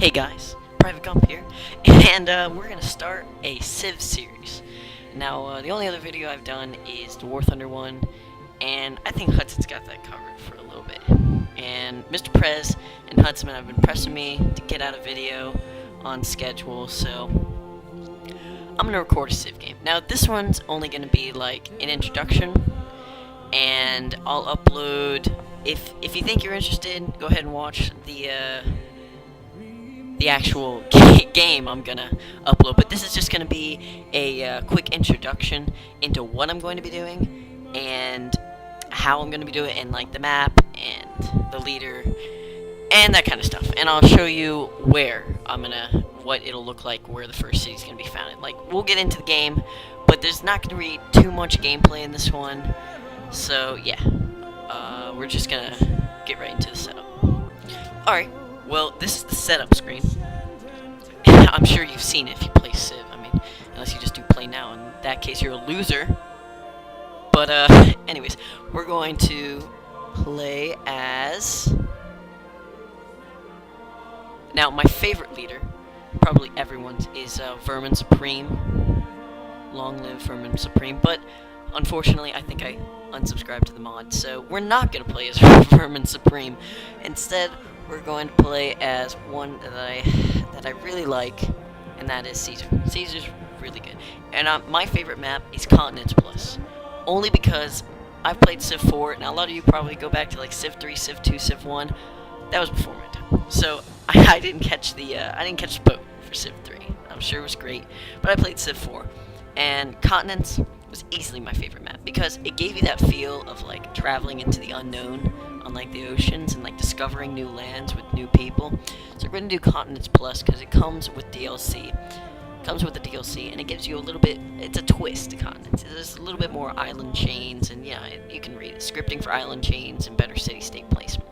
Hey guys, Private Gump here, and we're gonna start a Civ series. Now, the only other video I've done is the War Thunder one, and I think Hudson's got that covered for a little bit. And Mr. Prez and Hudson have been pressing me to get out a video on schedule, so I'm gonna record a Civ game. Now, this one's only gonna be like an introduction, and I'll upload. If you think you're interested, go ahead and watch the actual game I'm gonna upload, but this is just gonna be a quick introduction into what I'm going to be doing and how I'm gonna be doing it, and like the map and the leader and that kind of stuff. And I'll show you where what it'll look like, where the first city's gonna be founded. Like, we'll get into the game, but there's not gonna be too much gameplay in this one. So yeah, we're just gonna get right into the setup. All right. Well, this is the setup screen. I'm sure you've seen it if you play Civ. I mean, unless you just do play now. In that case, you're a loser. But, anyways, we're going to play as... Now, my favorite leader, probably everyone's, is Vermin Supreme. Long live Vermin Supreme. But, unfortunately, I think I unsubscribed to the mod. So, we're not going to play as Vermin Supreme. Instead, we're going to play as one that I really like, and that is Caesar. Caesar's really good. And my favorite map is Continents Plus, only because I've played Civ 4. Now a lot of you probably go back to like Civ 3, Civ 2, Civ 1. That was before my time, so I didn't catch the boat for Civ 3. I'm sure it was great, but I played Civ 4, and Continents was easily my favorite map because it gave you that feel of like traveling into the unknown on like the oceans and like discovering new lands with new people. So we're gonna do Continents Plus because it comes with DLC. It comes with the DLC, and it gives you a little bit. It's a twist to Continents. There's a little bit more island chains, and yeah, you can read it. Scripting for island chains and better city-state placement.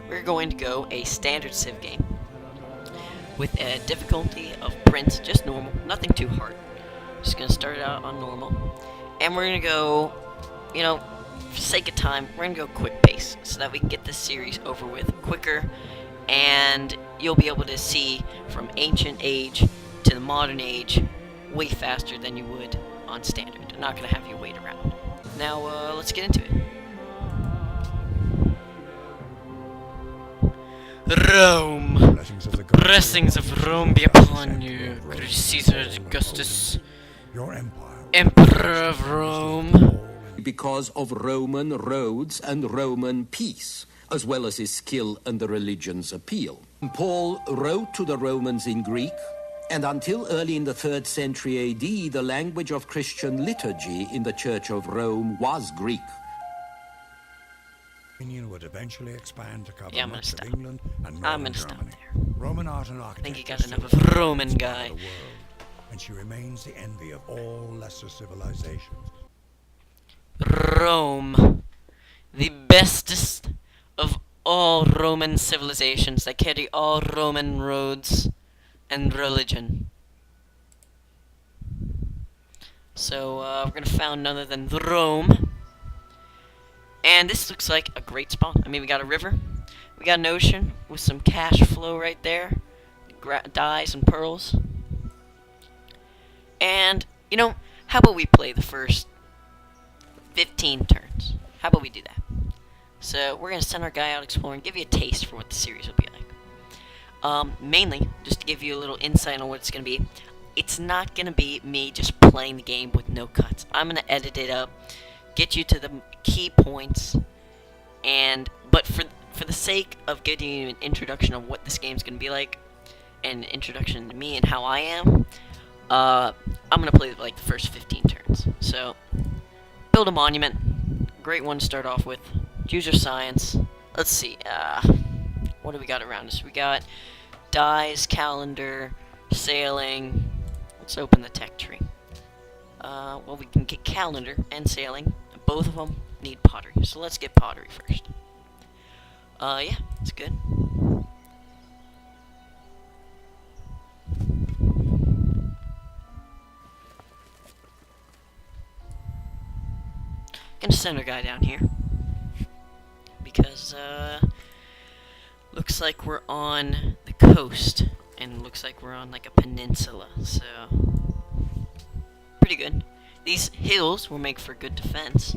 We're going to go a standard Civ game with a difficulty of Prince, just normal, nothing too hard. Just gonna start it out on normal, and we're gonna go, you know, for sake of time, we're gonna go quick pace so that we can get this series over with quicker, and you'll be able to see from ancient age to the modern age way faster than you would on standard. I'm not gonna have you wait around. Now, let's get into it. Rome. Blessings of Rome be upon you, great Caesar Augustus, your empire, Emperor of Rome. Because of Roman roads and Roman peace, as well as his skill and the religion's appeal. Paul wrote to the Romans in Greek, and until early in the 3rd century AD, the language of Christian liturgy in the Church of Rome was Greek. Union would eventually expand to cover Yeah, I'm gonna much of stop. England and I'm northern gonna stop Germany. there. Roman art and I architecture. think you got enough of Roman guy. the world, and she remains the envy of all lesser civilizations. Rome, the bestest of all Roman civilizations that carry all Roman roads and religion. So, we're gonna found none other than Rome. And this looks like a great spawn. I mean, we got a river, we got an ocean with some cash flow right there, dyes and pearls. And, you know, how about we play the first 15 turns? How about we do that? So, we're going to send our guy out exploring, give you a taste for what the series will be like. Mainly, just to give you a little insight on what it's going to be, it's not going to be me just playing the game with no cuts. I'm going to edit it up, get you to the key points, but for the sake of getting you an introduction of what this game's going to be like, and an introduction to me and how I am, I'm going to play like the first 15 turns. So, build a monument, great one to start off with. Use your science. Let's see, what do we got around us? We got dyes, calendar, sailing. Let's open the tech tree. Well, we can get calendar and sailing. Both of them need pottery, so let's get pottery first. Yeah, that's good. Gonna send our guy down here because looks like we're on the coast, and it looks like we're on like a peninsula, so pretty good. These hills will make for good defense.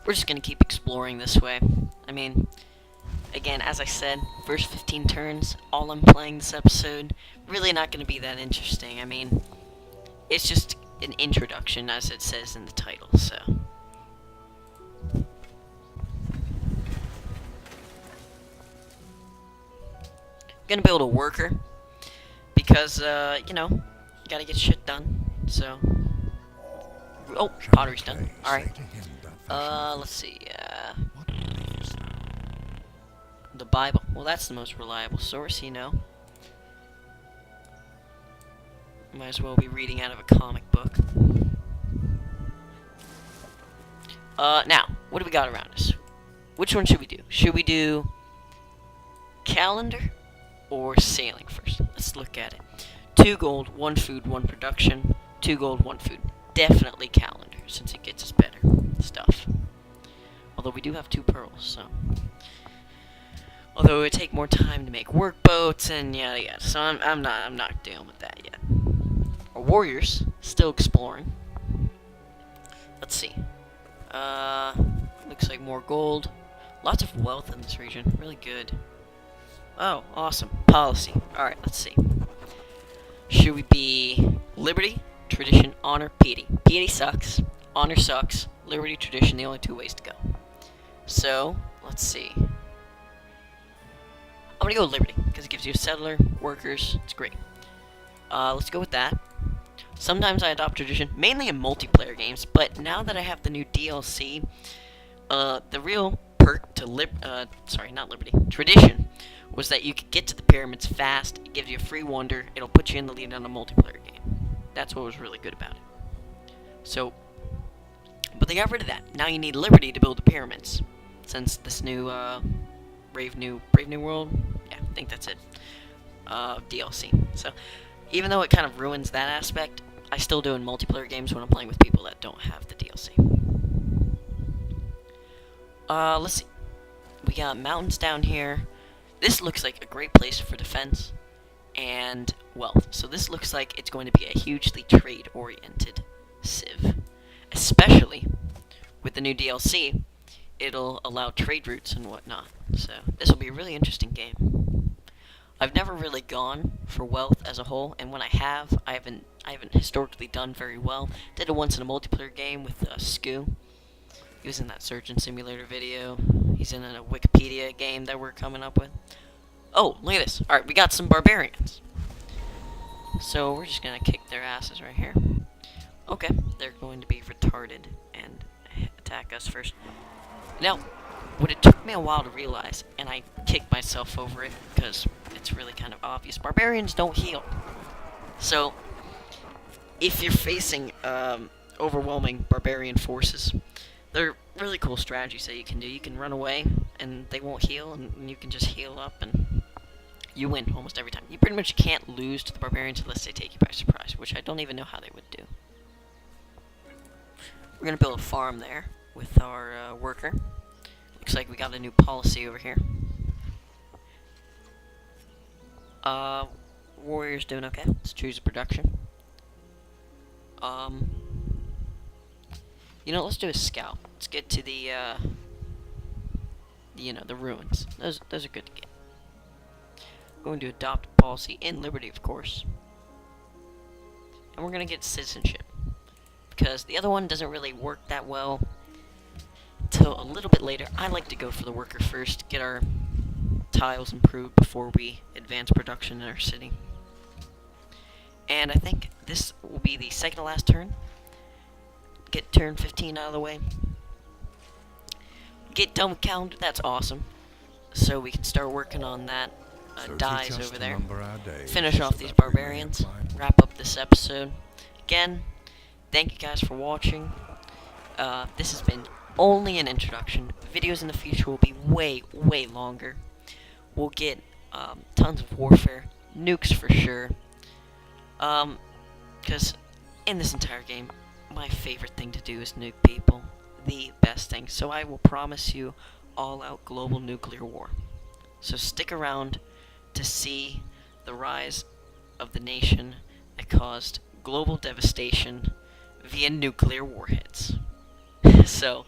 We're just gonna keep exploring this way. I mean, again, as I said, first 15 turns, all I'm playing this episode, really not gonna be that interesting. I mean, it's just an introduction, as it says in the title, so. Gonna build a worker, because, you know, gotta get shit done, so. Oh, pottery's done. Alright. Let's see, the Bible. Well, that's the most reliable source, you know. Might as well be reading out of a comic book. Now, what do we got around us? Which one should we do? Should we do calendar or sailing first? Let's look at it. 2 gold, 1 food, 1 production. 2 gold, 1 food. Definitely calendar, since it gets us better stuff. Although we do have 2 pearls, so. Although it would take more time to make workboats and yada yada. So I'm not dealing with that yet. Our warriors still exploring. Let's see. Looks like more gold. Lots of wealth in this region. Really good. Oh, awesome. Policy. Alright, let's see. Should we be liberty, tradition, honor, piety? Piety sucks. Honor sucks. Liberty, tradition, the only 2 ways to go. So, let's see. I'm gonna go liberty, because it gives you a settler, workers, it's great. Let's go with that. Sometimes I adopt tradition, mainly in multiplayer games, but now that I have the new DLC, the real perk to tradition, was that you could get to the pyramids fast, it gives you a free wonder, it'll put you in the lead on a multiplayer game. That's what was really good about it. So, but they got rid of that. Now you need liberty to build the pyramids, since this new, Brave New World, yeah, I think that's it, DLC. So, even though it kind of ruins that aspect, I still do in multiplayer games when I'm playing with people that don't have the DLC. Let's see. We got mountains down here. This looks like a great place for defense and wealth. So this looks like it's going to be a hugely trade-oriented Civ. Especially with the new DLC, it'll allow trade routes and whatnot. So this will be a really interesting game. I've never really gone for wealth as a whole, and when I haven't historically done very well. Did it once in a multiplayer game with Skoo. He was in that Surgeon Simulator video. He's in a Wikipedia game that we're coming up with. Oh, look at this. Alright, we got some barbarians. So we're just gonna kick their asses right here. Okay, they're going to be retarded and attack us first. Now, what it took me a while to realize, and I kicked myself over it because it's really kind of obvious, barbarians don't heal. So, if you're facing overwhelming barbarian forces, they're really cool strategies that you can do. You can run away, and they won't heal, and you can just heal up, and you win almost every time. You pretty much can't lose to the barbarians unless they take you by surprise, which I don't even know how they would do. We're going to build a farm there with our worker. Looks like we got a new policy over here. Warrior's doing okay. Let's choose a production. You know, let's do a scout. Let's get to the, you know, the ruins. Those are good to get. Going to adopt a policy in Liberty, of course. And we're gonna get citizenship. Because the other one doesn't really work that well until a little bit later. I like to go for the worker first, get our tiles improved before we advance production in our city. And I think this will be the second to last turn. Get turn 15 out of the way. Get done with calendar, that's awesome. So we can start working on that dyes over there. Finish off these barbarians. Wrap up this episode. Again, thank you guys for watching. This has been only an introduction. Videos in the future will be way, way longer. We'll get tons of warfare, nukes for sure. Because in this entire game, my favorite thing to do is nuke people. The best thing. So I will promise you all-out global nuclear war. So stick around to see the rise of the nation that caused global devastation via nuclear warheads. So,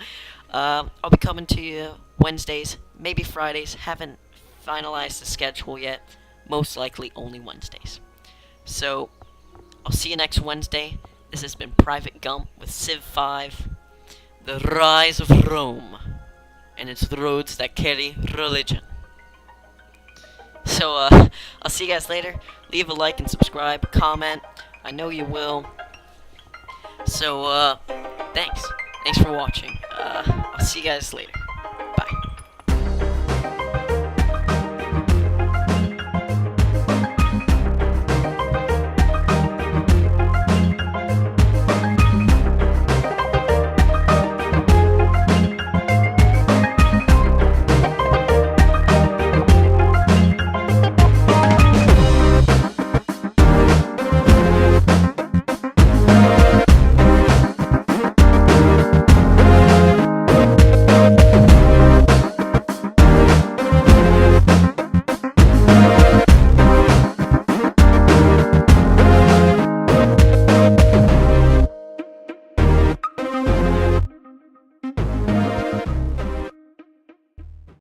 I'll be coming to you Wednesdays, maybe Fridays. Haven't finalized the schedule yet. Most likely only Wednesdays. So, I'll see you next Wednesday. This has been Private Gump with Civ V, the rise of Rome, and it's the roads that carry religion. So, I'll see you guys later. Leave a like and subscribe, comment. I know you will. So, thanks. Thanks for watching. I'll see you guys later.